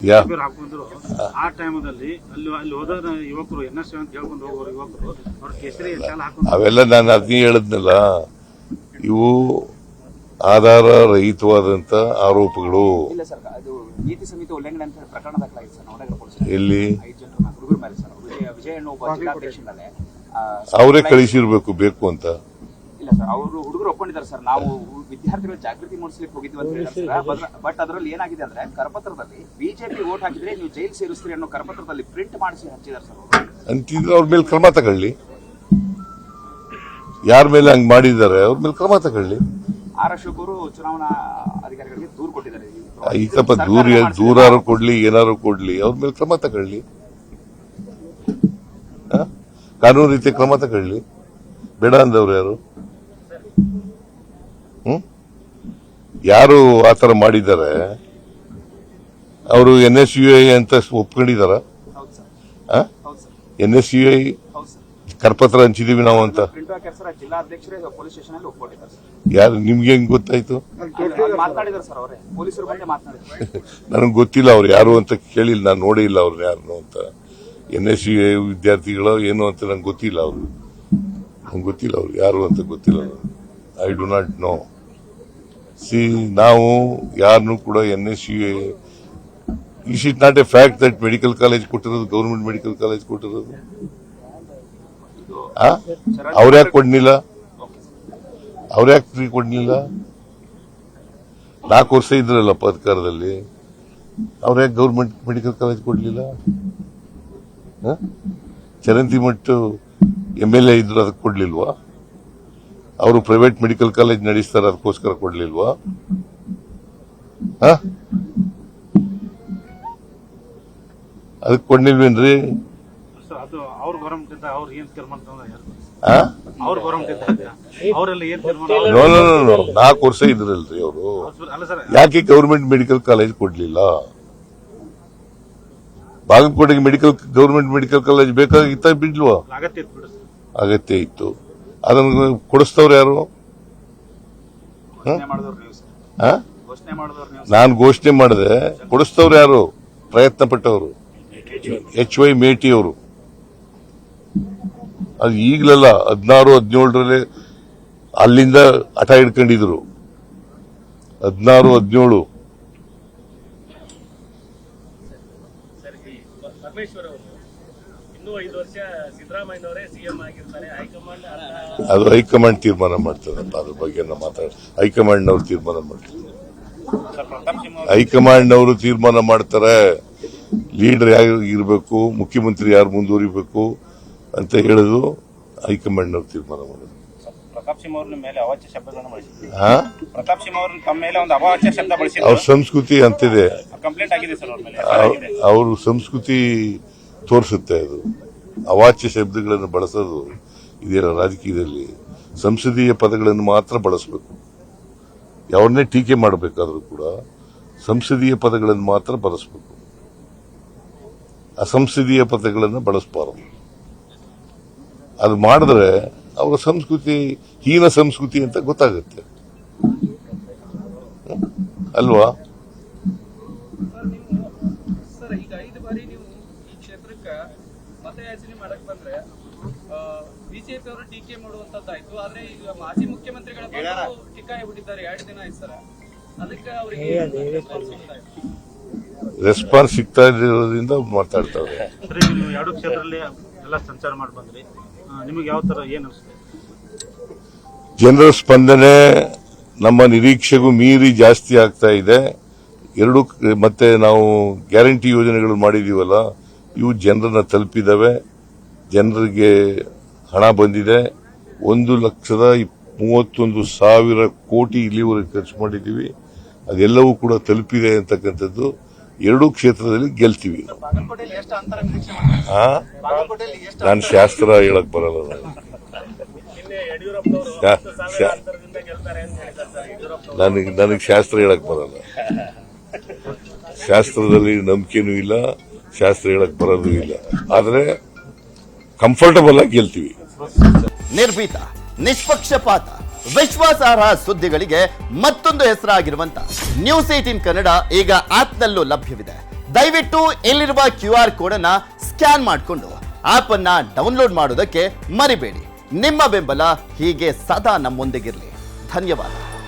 ಹಾಕೊಂಡಿದ್ರು ಆ ಟೈಮಲ್ಲಿ ಅಲ್ಲಿ ಹೋದ ಯುವಕರು NS ಅಂತ ಹೇಳ್ಕೊಂಡು ಹೋಗೋರು ಯುವಕರು ಅವ್ರ ಕೇಸರಿ ಶಾಲೆ ಹಾಕೊಂಡು ಅವೆಲ್ಲ ನಾನು ಅದನ್ನೇ ಹೇಳಿದ್ನಲ್ಲ, ಇವು ಆಧಾರ ರಹಿತವಾದಂತ ಆರೋಪಗಳು. ಇಲ್ಲ ಸರ್, ಅದು ನೀತಿ ಸಂಹಿತೆ ಉಲ್ಲಂಘನೆ ಅಂತ ಪ್ರಕರಣ ದಾಖಲಾಗಿದೆ ಸರ್ ನವನಗರ ಪೊಲೀಸ್. ಎಲ್ಲಿ 5 ಜನರ ಹುಡುಗರ ಮೇಲೆ ಸರ್ ವಿಜಯ ಅನ್ನೋ ಒಬ್ಬ ಜಿಲ್ಲಾಧ್ಯಕ್ಷನಲ್ಲೇ ಅವರೇ ಕಳಿಸಿರ್ಬೇಕು ಬೇಕು ಅಂತ. ಇಲ್ಲ ಸರ್, ಅವರು ಹುಡುಗರು ಒಪ್ಕೊಂಡಿದ್ದಾರೆ ಸರ್. ನಾವು ವಿದ್ಯಾರ್ಥಿಗಳ ಜಾಗೃತಿ ಮೂಡಿಸ್ಲಿಕ್ಕೆ ಹೋಗಿದ್ವಿ ಅಂತ ಹೇಳಿದ್ರೆ, ಬಟ್ ಅದರಲ್ಲಿ ಏನಾಗಿದೆ ಅಂದ್ರೆ ಕರಪತ್ರದಲ್ಲಿ ಬಿಜೆಪಿ ವೋಟ್ ಹಾಕಿದ್ರೆ ನೀವು ಜೈಲು ಸೇರಿಸ್ತೀರಿ ಅನ್ನೋ ಕರಪತ್ರದಲ್ಲಿ ಪ್ರಿಂಟ್ ಮಾಡಿಸಿ ಹಂಚಿದ್ದಾರೆ ಸರ್. ಅಂತಿದ್ರೆ ಅವ್ರ ಮೇಲೆ ಕ್ರಮ ತಗೊಳ್ಳಿ. ಯಾರ ಮೇಲೆ ಹಂಗ್ ಮಾಡಿದ್ದಾರೆ ಅವ್ರ ಮೇಲೆ ಕ್ರಮ ತಗೊಳ್ಳಿ. ಆರ್ ಅಶೋಕ್ ಅವರು ಚುನಾವಣಾ ಅಧಿಕಾರಿಗಳಿಗೆ ದೂರು ಕೊಟ್ಟಿದ್ದಾರೆ. ಈತಪ್ಪ ದೂರಾರು ಕೊಡ್ಲಿ ಏನಾರು ಕೊಡ್ಲಿ, ಅವ್ರ ಮೇಲೆ ಕ್ರಮ ತಗೊಳ್ಳಿ, ಕಾನೂನು ರೀತಿ ಕ್ರಮ ತಗೊಳ್ಳಿ. ಬೇಡ ಅಂದವ್ರು ಯಾರು? ಯಾರು ಆತರ ಮಾಡಿದ್ದಾರೆ ಅವರು NSUI ಅಂತ ಒಪ್ಕೊಂಡಿದಾರ? NSUI ಕರಪತ್ರ ಹಂಚಿದೀವಿ ನಾವು ಅಂತ ಯಾರು ನಿಮ್ಗೆ ಹೆಂಗ್ ಗೊತ್ತಾಯ್ತು? ನನಗೆ ಗೊತ್ತಿಲ್ಲ ಅವ್ರು ಯಾರು ಅಂತ ಕೇಳಿಲ್ಲ, ನಾನು ನೋಡೇ ಇಲ್ಲ ಅವ್ರನ್ನ ಯಾರು ಅಂತ. NSUI ವಿದ್ಯಾರ್ಥಿಗಳು ಏನು ಅಂತ ನಂಗೆ ಗೊತ್ತಿಲ್ಲ. ಅವ್ರು ನಂಗೆ ಗೊತ್ತಿಲ್ಲ, ಅವ್ರು ಯಾರು ಅಂತ ಗೊತ್ತಿಲ್ಲ. I do not know. ನಾವು ಯಾರನ್ನು ಕೂಡ NSUI is it not a fact that medical college ಕೊಟ್ಟಿರೋದು, ಗೌರ್ಮೆಂಟ್ ಮೆಡಿಕಲ್ ಕಾಲೇಜ್ ಕೊಟ್ಟಿರೋದು. ಅವ್ರ್ಯಾಕೆ ಕೊಡ್ಲಿಲ್ಲ? ಅವ್ರ್ಯಾಕೆ ಫ್ರೀ ಕೊಡ್ಲಿಲ್ಲ? 4 ವರ್ಷ ಇದ್ರಲ್ಲಪ್ಪ ಅಧಿಕಾರದಲ್ಲಿ, ಅವ್ರ್ಯಾಕೆ ಗೌರ್ಮೆಂಟ್ ಮೆಡಿಕಲ್ ಕಾಲೇಜ್ ಕೊಡ್ಲಿಲ್ಲ? ಚರಂತಿ ಮಟ್ಟು MLA ಇದ್ರು ಅದಕ್ಕೆ ಕೊಡ್ಲಿಲ್ವಾ? ಅವರು ಪ್ರೈವೇಟ್ ಮೆಡಿಕಲ್ ಕಾಲೇಜ್ ನಡೆಸ್ತಾರೆ ಅದಕ್ಕೋಸ್ಕರ ಕೊಡ್ಲಿಲ್ವಾ? ಅದಕ್ಕೆ ಕೊಡ್ಲಿಲ್ವೇನ್ರಿ? ಅವ್ರ ಗೌರ್ಮೆಂಟ್ ಇದ್ದಾಗ ಅವ್ರು ಏನ್ ತೀರ್ಮಾನ ನೋ 4 ವರ್ಷ ಇದ್ರಲ್ರಿ ಅವರು. ಯಾಕೆ ಗೌರ್ಮೆಂಟ್ ಮೆಡಿಕಲ್ ಕಾಲೇಜ್ ಕೊಡ್ಲಿಲ್ಲ? ಬಾಗಲಕೋಟೆಗೆ ಗೌರ್ಮೆಂಟ್ ಮೆಡಿಕಲ್ ಕಾಲೇಜ್ ಬೇಕಾಗಿತ್ತ ಬಿಡ್ಲ್ವಾ? ಅಗತ್ಯ ಇತ್ತು. ಅದನ್ನು ಕೊಡಿಸ್ತವ್ರು ಯಾರು? ನಾನು ಘೋಷಣೆ ಮಾಡಿದೆ, ಕೊಡಿಸ್ತವ್ರು ಯಾರು? ಪ್ರಯತ್ನ ಪಟ್ಟವರು HY ಮೇಟಿ ಅವರು. ಅದು ಈಗಲಲ್ಲ, 16-17 ಅಲ್ಲಿಂದ ಹಠ ಹಿಡ್ಕೊಂಡಿದ್ರು. 16-17 ಅದು ಹೈಕಮಾಂಡ್ ತೀರ್ಮಾನ ಮಾಡ್ತದಲ್ಲ, ಅದ್ರ ಬಗ್ಗೆ ಹೈಕಮಾಂಡ್ನವ್ರು ತೀರ್ಮಾನ ಮಾಡ್ತಾರೆ. ಹೈಕಮಾಂಡ್ನವರು ತೀರ್ಮಾನ ಮಾಡ್ತಾರೆ ಲೀಡರ್ ಯಾರು ಇರಬೇಕು, ಮುಖ್ಯಮಂತ್ರಿ ಯಾರು ಮುಂದುವರಿಬೇಕು ಅಂತ ಹೇಳೋದು ಹೈಕಮಾಂಡ್ನವ್ರು ತೀರ್ಮಾನ ಮಾಡೋದು. ಅವ್ರ ಸಂಸ್ಕೃತಿ ಅಂತಿದೆ, ಅವ್ರ ಸಂಸ್ಕೃತಿ ತೋರಿಸುತ್ತೆ. ಅದು ಅವಾಚ್ಯ ಶಬ್ದಗಳನ್ನು ಬಳಸೋದು ಇದೆಯಲ್ಲ ರಾಜಕೀಯದಲ್ಲಿ, ಸಂಸದೀಯ ಪದಗಳನ್ನು ಮಾತ್ರ ಬಳಸಬೇಕು. ಯಾವನ್ನೇ ಟೀಕೆ ಮಾಡಬೇಕಾದ್ರೂ ಕೂಡ ಸಂಸದೀಯ ಪದಗಳನ್ನು ಮಾತ್ರ ಬಳಸಬೇಕು, ಅಸಂಸದೀಯ ಪದಗಳನ್ನು ಬಳಸಬಾರದು. ಅದು ಮಾಡಿದ್ರೆ ಅವರ ಸಂಸ್ಕೃತಿ ಹೀನ ಸಂಸ್ಕೃತಿ ಅಂತ ಗೊತ್ತಾಗುತ್ತೆ ಅಲ್ವಾ? ಈಗ 5 ಬಾರಿ ನೀವು ಈ ಕ್ಷೇತ್ರಕ್ಕೆ ಮತಯಾಚನೆ ಮಾಡಕ್ ಬಂದ್ರೆ ಬಿಜೆಪಿ ಅವರು ಟೀಕೆ ಮಾಡುವಂತದ್ದಾಯ್ತು. ಆದ್ರೆ ಈಗ ಮಾಜಿ ಮುಖ್ಯಮಂತ್ರಿಗಳ ಟೀಕಾ ಬಿಟ್ಟಿದ್ದಾರೆ 2 ದಿನ ಆಯ್ತು ಸರ್. ಅದಕ್ಕೆ ಅವರಿಗೆ ರೆಸ್ಪಾನ್ಸ್ ಸಿಗ್ತಾ ಇರೋದ್ರಿಂದ ಮಾತಾಡ್ತಾರೆ. ನೀವು 2 ಕ್ಷೇತ್ರದಲ್ಲಿ ಎಲ್ಲ ಸಂಚಾರ ಮಾಡಿ ಬಂದ್ರಿ, ನಿಮಗೆ ಯಾವ ತರ ಏನ್ ಅನಿಸ್ತದೆ? ಜನರ ಸ್ಪಂದನೆ ನಮ್ಮ ನಿರೀಕ್ಷೆಗೂ ಮೀರಿ ಜಾಸ್ತಿ ಆಗ್ತಾ ಇದೆ. ಮತ್ತೆ ನಾವು ಗ್ಯಾರಂಟಿ ಯೋಜನೆಗಳು ಮಾಡಿದೀವಲ್ಲ, ಇವು ಜನರನ್ನ ತಲುಪಿದವೆ. ಜನರಿಗೆ ಹಣ ಬಂದಿದೆ. 1,31,000 ಕೋಟಿ ಇಲ್ಲಿವರೆಗೆ ಖರ್ಚು ಮಾಡಿದ್ದೀವಿ. ಅದೆಲ್ಲವೂ ಕೂಡ ತಲುಪಿದೆ ಅಂತಕ್ಕಂಥದ್ದು. 2 ಕ್ಷೇತ್ರದಲ್ಲಿ ಗೆಲ್ತೀವಿ. ನಾನು ಶಾಸ್ತ್ರ ಹೇಳಕ್ ಬರಲ್ಲ. ನನಗೆ ಶಾಸ್ತ್ರ ಹೇಳಕ್ ಬರಲ್ಲ. ಶಾಸ್ತ್ರದಲ್ಲಿ ನಂಬಿಕೆನೂ ಇಲ್ಲ, ಶಾಸ್ತ್ರ ಹೇಳಕ್ ಬರೋದು ಇಲ್ಲ. ಆದ್ರೆ ಕಂಫರ್ಟಬಲ್ ಆಗಿ ಗೆಲ್ತೀವಿ. ನಿರ್ಭೀತ, ನಿಷ್ಪಕ್ಷಪಾತ, ವಿಶ್ವಾಸಾರ್ಹ ಸುದ್ದಿಗಳಿಗೆ ಮತ್ತೊಂದು ಹೆಸರಾಗಿರುವಂತ ನ್ಯೂಸ್ 18 ಕನ್ನಡ ಈಗ ಆಪ್ನಲ್ಲೂ ಲಭ್ಯವಿದೆ. ದಯವಿಟ್ಟು ಇಲ್ಲಿರುವ QR ಕೋಡ್ ಅನ್ನ ಸ್ಕ್ಯಾನ್ ಮಾಡಿಕೊಂಡು ಆಪ್ ಅನ್ನ ಡೌನ್ಲೋಡ್ ಮಾಡೋದಕ್ಕೆ ಮರಿಬೇಡಿ. ನಿಮ್ಮ ಬೆಂಬಲ ಹೀಗೆ ಸದಾ ನಮ್ಮೊಂದಿಗಿರಲಿ. ಧನ್ಯವಾದ.